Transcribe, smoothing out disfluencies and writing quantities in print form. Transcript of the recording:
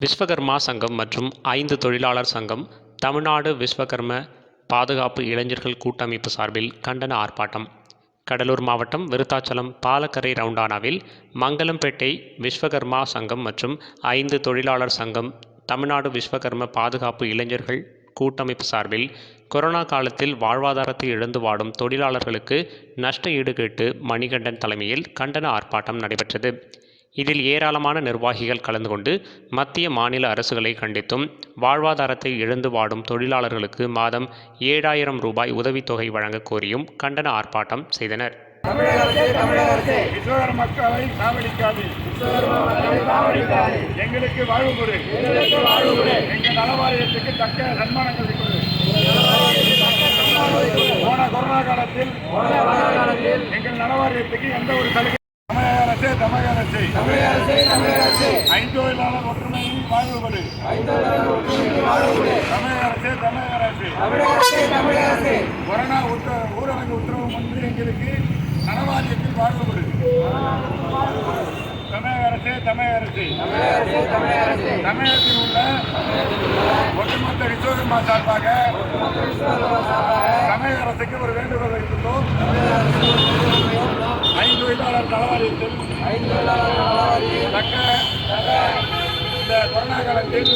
விஸ்வகர்மா சங்கம் மற்றும் 5 தொழிலாளர் சங்கம் தமிழ்நாடு விஸ்வகர்ம பாதுகாப்பு இளைஞர்கள் கூட்டமைப்பு சார்பில் கண்டன ஆர்ப்பாட்டம். கடலூர் மாவட்டம் விருத்தாச்சலம் பாலக்கரை ரவுண்டானாவில் மங்கலம்பேட்டை விஸ்வகர்மா சங்கம் மற்றும் 5 தொழிலாளர் சங்கம் தமிழ்நாடு விஸ்வகர்ம பாதுகாப்பு இளைஞர்கள் கூட்டமைப்பு சார்பில் கொரோனா காலத்தில் வாழ்வாதாரத்தை இழந்து வாடும் தொழிலாளர்களுக்கு நஷ்ட ஈடு கேட்டு மணிகண்டன் தலைமையில் கண்டன ஆர்ப்பாட்டம் நடைபெற்றது. இதில் ஏராளமான நிர்வாகிகள் கலந்து கொண்டு மத்திய மாநில அரசுகளை கண்டித்தும் வாழ்வாதாரத்தை இழந்து வாடும் தொழிலாளர்களுக்கு மாதம் 7,000 ரூபாய் உதவித்தொகை வழங்க கோரியும் கண்டன ஆர்ப்பாட்டம் செய்தனர். மக்களை சாவடிக்காது, எங்களுக்கு வாழ்வு கொடு, எங்கள் நலவாரியத்துக்கு தக்க சன்மானங்கள் கொடு. போன கொரோனா காலத்தில் எங்கள் நலவாரியத்துக்கு எந்த ஒரு சலுகை தமிழக அரசு 5 தொழிலாளர் ஒற்றுமையில் வாழ்வு கொடு. தமிழக அரசு கொரோனா ஊரடங்கு உத்தரவு முன்பு எங்களுக்கு நலவாரியத்தில் வாழ்வு கொடு. தமிழக அரசு தமிழகத்தில் உள்ள ஒட்டுமொத்த விஸ்வகர்மா சார்பாக தமிழக அரசுக்கு ஒரு வேண்டுகோள் வைத்துள்ளோம். 5 தொழிலாளர் நலவாரியத்தில் தக்க இந்த கொரோனா காலத்தில்